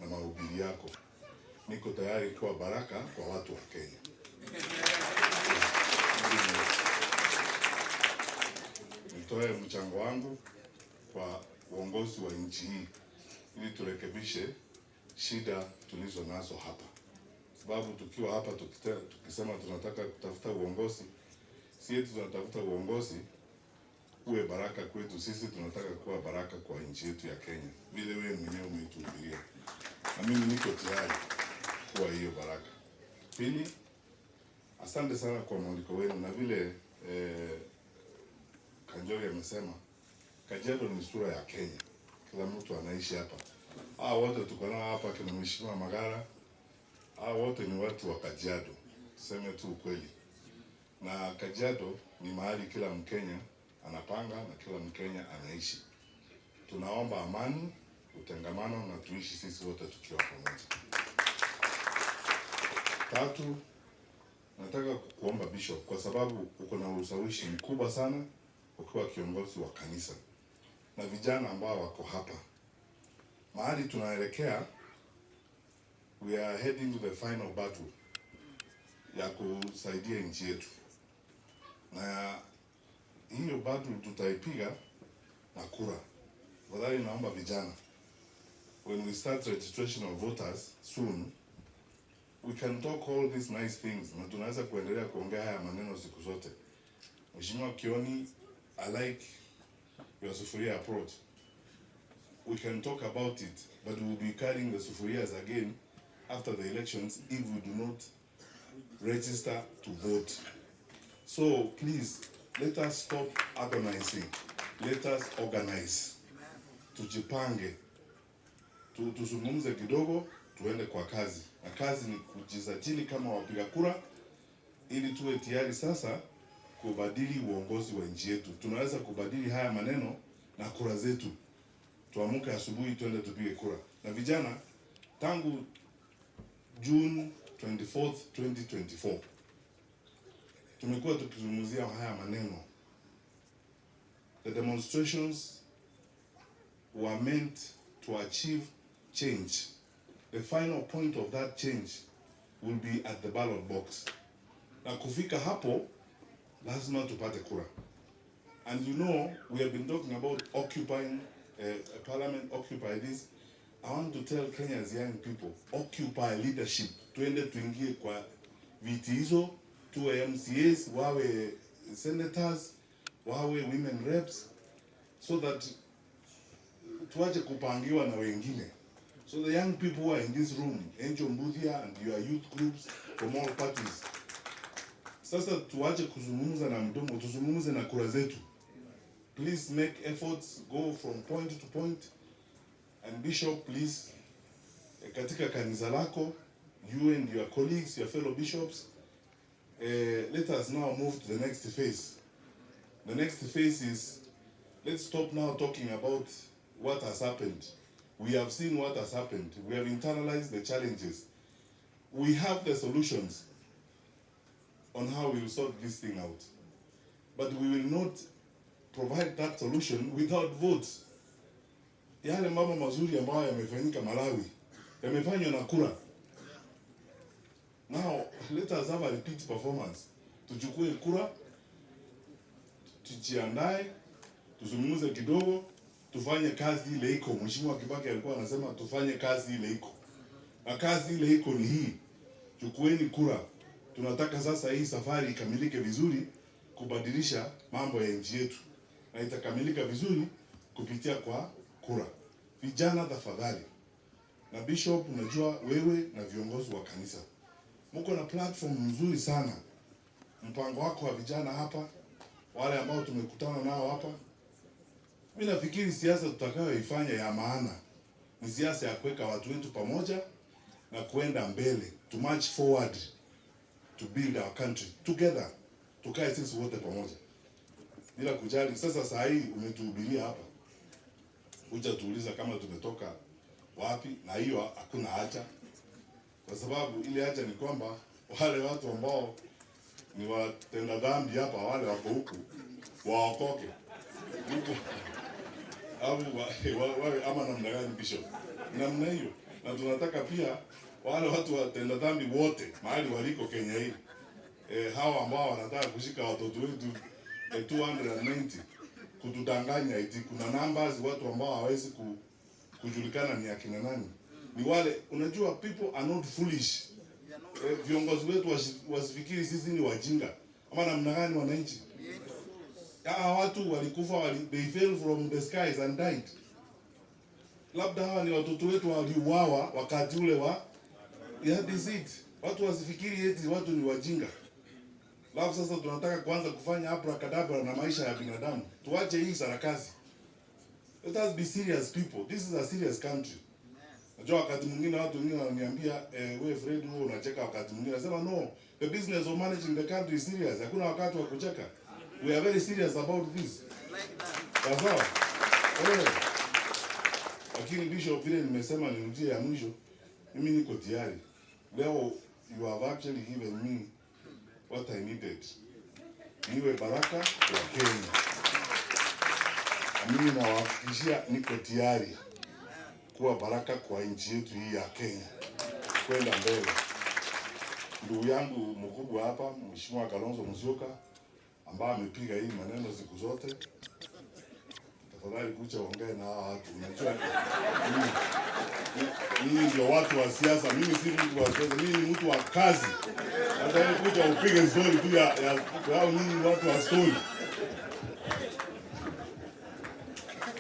na mahubiri yako. Niko tayari kuwa baraka kwa watu wa Kenya. Nitoe mchango wangu kwa uongozi wa nchi hii ili turekebishe shida tulizo nazo hapa. Sababu tukiwa hapa tukisema tunataka kutafuta uongozi, si eti tunatafuta uongozi uwe baraka kwetu sisi, tunataka kuwa baraka kwa nchi yetu ya Kenya. Vile wewe mwenyewe umetuhubiria. Na mimi niko tayari kuwa hiyo baraka. Pili, asante sana kwa mwaliko wenu, na vile Kanjori amesema Kajiado ni sura ya Kenya. Kila mtu anaishi hapa. Wote tuko nao hapa, kina Mheshimiwa Magara. Wote ni watu wa Kajiado. Tuseme tu ukweli. Na Kajiado ni mahali kila Mkenya anapanga na kila Mkenya anaishi. Tunaomba amani, utengamano na tuishi sisi wote tukiwa pamoja. Tatu, nataka kuomba Bishop kwa sababu uko na ushawishi mkubwa sana ukiwa kiongozi wa kanisa. Na vijana ambao wako hapa. Mahali tunaelekea, we are heading to the final battle ya kusaidia nchi yetu. Na hiyo battle tutaipiga na kura. Wadhani naomba vijana, when we start registration of voters soon, we can talk all these nice things. Na tunaweza kuendelea kuongea haya maneno siku zote. Mheshimiwa Kioni, I like your sufuria approach. We can talk about it, but we will be carrying the sufurias again after the elections if we do not register to vote. So please, let us stop agonizing. Let us organize. Tujipange. Tuzungumze kidogo, tuende kwa kazi. Na kazi ni kujisajili kama wapiga kura ili tuwe tayari sasa kubadili uongozi wa nchi yetu. Tunaweza kubadili haya maneno na kura zetu. Tuamke asubuhi tuende tupige kura. Na vijana, tangu June 24th, 2024 tumekuwa tukizungumzia haya maneno. The demonstrations were meant to achieve change. The final point of that change will be at the ballot box. Na kufika hapo, lazima tupate kura. And you know, we have been talking about occupying parliament, occupy this. I want to tell Kenya's young people, occupy leadership. Tuende tuingie kwa viti hizo, tuwe MCAs, wawe senators, wawe women reps, so that tuache kupangiwa na wengine. So the young people who are in this room, Angel Mbuthia and your youth groups from all parties, sasa tuache kuzungumza na mdomo, tuzungumze na kura zetu. Please make efforts, go from point to point. And Bishop, please, katika kanisa lako, you and your colleagues, your fellow bishops, let us now move to the next phase. The next phase is, let's stop now talking about what has happened. We have seen what has happened. We have internalized the challenges. We have the solutions on how we will sort this thing out. But we will not provide that solution without votes. Yale mambo mazuri ambayo yamefanyika Malawi yamefanywa na kura. Now let us have a repeat performance. Tuchukue kura, tujiandae, tuzungumze kidogo, tufanye kazi ile iko. Mheshimiwa Kibaki alikuwa anasema tufanye kazi ile iko. Na kazi ile iko ni hii. Chukueni kura. Tunataka sasa hii safari ikamilike vizuri kubadilisha mambo ya nchi yetu. Na itakamilika vizuri kupitia kwa kura. Vijana tafadhali. Na Bishop, unajua wewe na viongozi wa kanisa, mko na platform nzuri sana. Mpango wako wa vijana hapa, wale ambao tumekutana nao hapa. Mimi nafikiri siasa tutakayoifanya ya maana ni siasa ya kuweka watu wetu pamoja na kuenda mbele, to march forward to build our country together. Tukae sisi wote pamoja. Bila kujali sasa saa hii umetuhubiria hapa. Hujatuuliza kama tumetoka wapi, na hiyo hakuna haja. Kwa sababu ile haja ni kwamba wale watu ambao ni watenda dhambi hapa, wale wako huku waokoke. Huko au ama namna gani Bishop? Namna hiyo. na tunataka pia wale watu watenda dhambi wote mahali waliko Kenya hii, hawa ambao wanataka kushika watoto wetu 290 kutudanganya eti kuna numbers watu ambao hawezi kujulikana ni akina nani. Ni wale, unajua people are not foolish. Viongozi wetu wasifikiri sisi ni wajinga. Ama namna gani wananchi? Hawa watu walikufa, they fell from the skies and died. Labda hawa ni watoto wetu waliuawa wakati ule wa this it. Watu wasifikiri eti watu ni wajinga. Alafu sasa tunataka kuanza kufanya abracadabra na maisha ya binadamu. Tuache hii sarakasi. Let us be serious people. This is a serious country. Najua wakati mwingine watu wengine wananiambia wewe Fred wewe unacheka, wakati mwingine nasema no, the business of managing the country is serious. Hakuna wakati wa kucheka. We are very serious about this. Sawa? Lakini Bishop, vile nimesema nirudie ya mwisho, mimi niko tayari. Leo you have actually given me what I needed. Niwe baraka kwa Kenya. Mimi nawahakikishia niko tayari kuwa baraka kwa nchi yetu hii ya Kenya kwenda mbele. Ndugu yangu mkubwa hapa, Mheshimiwa Kalonzo Musyoka, ambaye amepiga hii maneno siku zote, tafadhali kucha ongea na hawa watu. Unajua mimi ndio watu wa siasa, mimi si mtu wa siasa, mimi ni mtu wa kazi. Hata kucha upige story tu ya nyinyi watu wa story.